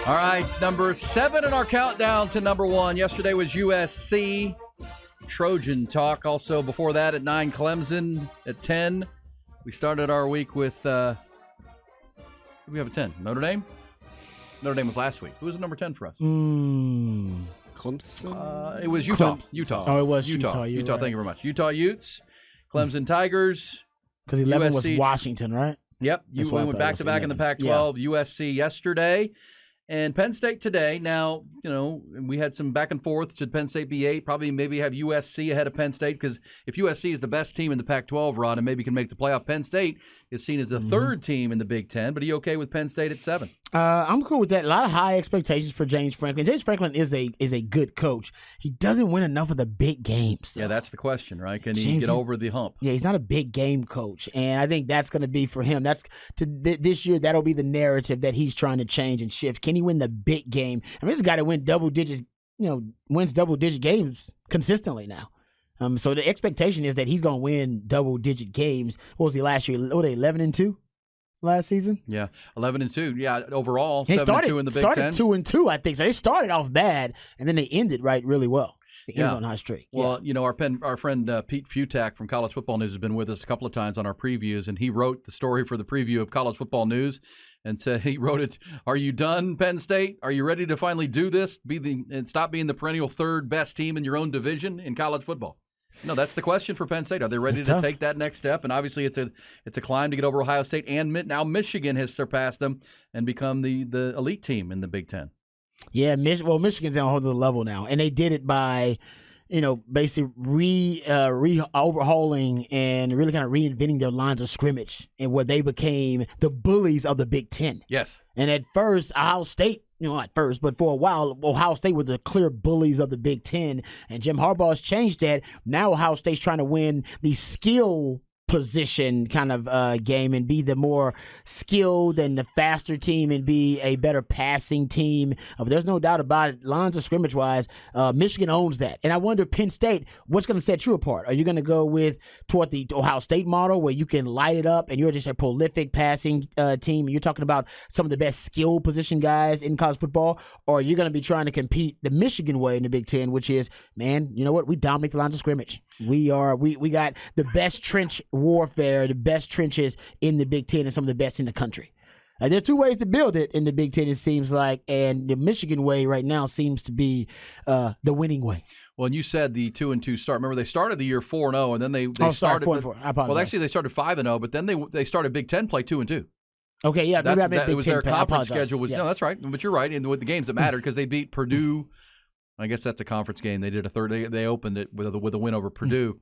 All right, number 7 in our countdown to number 1. Yesterday was USC. Trojan talk. Also before that at 9, Clemson. At 10, we started our week with, we have a 10? Notre Dame? Notre Dame was last week. Who was at number 10 for us? Clemson? It was Utah. Utah. Oh, it was Utah. Utah, Thank you very much. Utah Utes, Clemson Tigers. Because 11 USC, was Washington, right? Yep. We went back-to-back in the Pac-12. Yeah. USC yesterday. And Penn State today. Now, we had some back and forth. Should Penn State be 8? Probably maybe have USC ahead of Penn State, because if USC is the best team in the Pac-12, Rod, and maybe can make the playoff, Penn State is seen as the third team in the Big Ten. But are you okay with Penn State at 7? I'm cool with that. A lot of high expectations for James Franklin. James Franklin is a good coach. He doesn't win enough of the big games, though. Yeah, that's the question, right? Can he get over the hump? Yeah, he's not a big game coach, and I think that's going to be for him. That's this year. That'll be the narrative that he's trying to change and shift. Can he win the big game? I mean, this guy that wins double digit games consistently now. So the expectation is that he's going to win double-digit games. What was he last year? What were they, 11-2 last season? Yeah, 11-2. Yeah, overall, 7-2 in the Big Ten. Started 2-2, I think. So they started off bad, and then they ended really well. They ended on a high streak. Well, our friend Pete Futak from College Football News has been with us a couple of times on our previews, and he wrote the story for the preview of College Football News. And said he wrote it. Are you done, Penn State? Are you ready to finally do this? And stop being the perennial third best team in your own division in college football? No, that's the question for Penn State. Are they ready to take that next step? And obviously, it's a climb to get over Ohio State, and now Michigan has surpassed them and become the elite team in the Big Ten. Yeah, Michigan's on a whole other level now, and they did it by, basically overhauling and really kind of reinventing their lines of scrimmage, and where they became the bullies of the Big Ten. Yes. And at first, Ohio State, not first, but for a while, Ohio State were the clear bullies of the Big Ten, and Jim Harbaugh has changed that. Now Ohio State's trying to win the skill position kind of game and be the more skilled and the faster team and be a better passing team. There's no doubt about it. Lines of scrimmage wise, Michigan owns that. And I wonder, Penn State, what's going to set you apart? Are you going to go toward the Ohio State model where you can light it up and you're just a prolific passing team and you're talking about some of the best skill position guys in college football? Or are you going to be trying to compete the Michigan way in the Big Ten, which is, man, you know what? We dominate the lines of scrimmage. We got the best trench warfare, the best trenches in the Big Ten, and some of the best in the country. There are two ways to build it in the Big Ten, it seems like, and the Michigan way right now seems to be the winning way. Well, and you said the 2-2 start. Remember, they started the year 4-0, and then they started 4-4. I apologize. Well, actually, they started 5-0, but then they started Big Ten play 2-2. Okay, yeah, maybe I meant Big it was Ten their play. conference schedule. No, that's right. But you're right. And with the games that mattered, because they beat Purdue. I guess that's a conference game. They did a third. They opened it with a win over Purdue.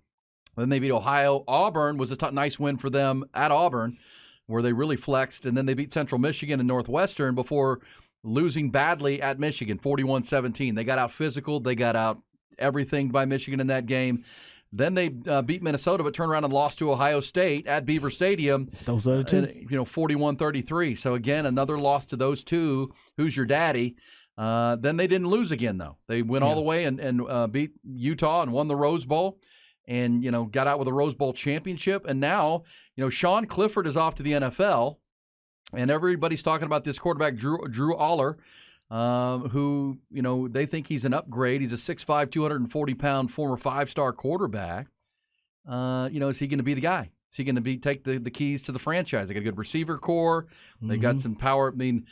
Then they beat Ohio. Auburn was a nice win for them at Auburn, where they really flexed. And then they beat Central Michigan and Northwestern before losing badly at Michigan, 41-17. They got out physical. They got out everything by Michigan in that game. Then they beat Minnesota, but turned around and lost to Ohio State at Beaver Stadium. Those are the two. 41-33. So, again, another loss to those two. Who's your daddy? Then they didn't lose again, though. They went all the way and beat Utah and won the Rose Bowl. And, got out with a Rose Bowl championship. And now, Sean Clifford is off to the NFL. And everybody's talking about this quarterback, Drew Aller, who, they think he's an upgrade. He's a 6'5", 240-pound former 5-star quarterback. Is he going to be the guy? Is he going to take the keys to the franchise? They got a good receiver core. They got some power. I mean,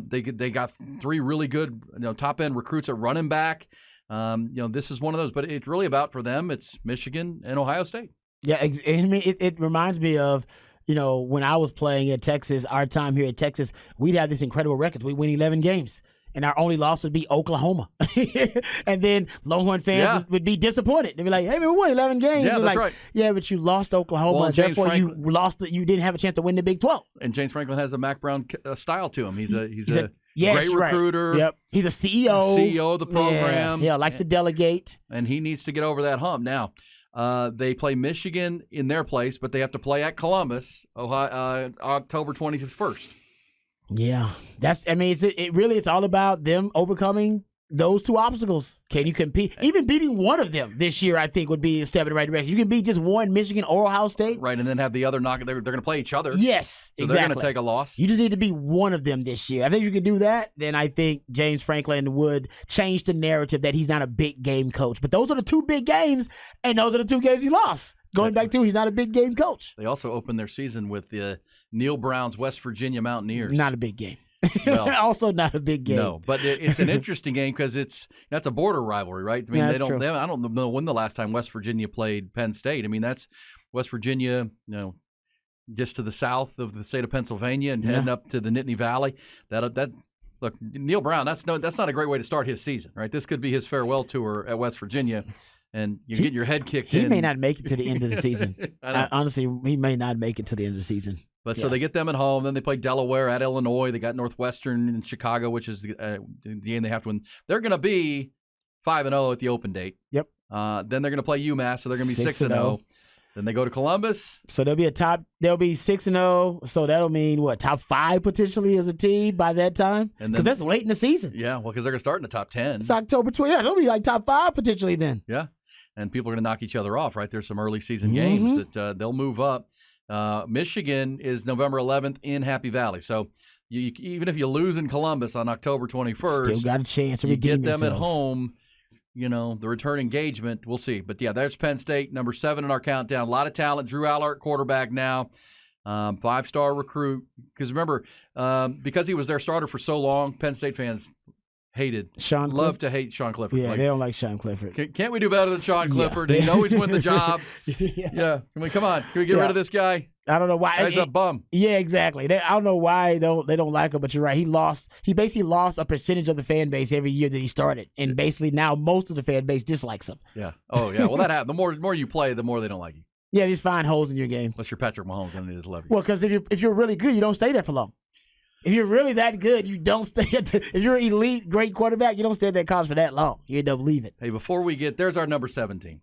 they got 3 really good, top-end recruits at running back. This is one of those, but it's really about, for them, it's Michigan and Ohio State. Yeah, I mean, it reminds me of, when I was playing at Texas, our time here at Texas, we'd have this incredible record. We'd win 11 games, and our only loss would be Oklahoma. And then Longhorn fans would be disappointed. They'd be like, hey, man, we won 11 games. Yeah, that's right. Yeah, but you lost Oklahoma. Well, therefore, you didn't have a chance to win the Big 12. And James Franklin has a Mac Brown style to him. He's a great recruiter. Right. Yep. He's a CEO. CEO of the program. Yeah, likes to delegate. And he needs to get over that hump. Now, they play Michigan in their place, but they have to play at Columbus, Ohio, October 21st. Yeah. It's all about them overcoming those two obstacles. Can you compete? Even beating one of them this year, I think, would be a step in the right direction. You can beat just one, Michigan or Ohio State. Right, and then have the other knock. They're going to play each other. Yes, so exactly. They're going to take a loss. You just need to beat one of them this year. I think if you can do that, then I think James Franklin would change the narrative that he's not a big game coach. But those are the two big games, and those are the two games he lost. Going back to, he's not a big game coach. They also opened their season with the Neil Brown's West Virginia Mountaineers. Not a big game. Well, also not a big game. No, but it's an interesting game because that's a border rivalry, right? I mean, Yeah, I don't know when the last time West Virginia played Penn State. I mean, that's West Virginia, just to the south of the state of Pennsylvania and heading up to the Nittany Valley. Look, Neil Brown, that's not a great way to start his season, right? This could be his farewell tour at West Virginia, and you're getting your head kicked in. He may not make it to the end of the season. Honestly, he may not make it to the end of the season. But so they get them at home. Then they play Delaware at Illinois. They got Northwestern in Chicago, which is the game they have to win. They're going to be 5-0 at the open date. Yep. Then they're going to play UMass, so they're going to be 6-0. Then they go to Columbus. So they'll be 6-0. So that'll mean what, top 5 potentially as a team by that time? Because that's late in the season. Yeah, well, because they're going to start in the top 10. It's October 20th. Yeah, they'll be like top 5 potentially then. Yeah, and people are going to knock each other off, right? There's some early season games that they'll move up. Michigan is November 11th in Happy Valley. So even if you lose in Columbus on October 21st, still got a chance to you redeem get them yourself. at home. The return engagement, we'll see. But, yeah, there's Penn State, number 7 in our countdown. A lot of talent. Drew Allard, quarterback now, 5-star recruit. Because remember, because he was their starter for so long, Penn State fans love to hate Sean Clifford. Yeah, they don't like Sean Clifford. Can't we do better than Sean Clifford? He'd always win the job. Yeah. I mean, come on. Can we get rid of this guy? I don't know why. He's a bum. Yeah, exactly. I don't know why they don't like him, but you're right. He basically lost a percentage of the fan base every year that he started, and basically now most of the fan base dislikes him. Yeah. Oh, yeah. Well, that happens. The more you play, the more they don't like you. Yeah, just find holes in your game. Unless you're Patrick Mahomes, then they just love you. Well, because if you're really good, you don't stay there for long. If you're really that good, you don't stay if you're an elite, great quarterback, you don't stay at that college for that long. You end up leaving. Hey, there's our number 17.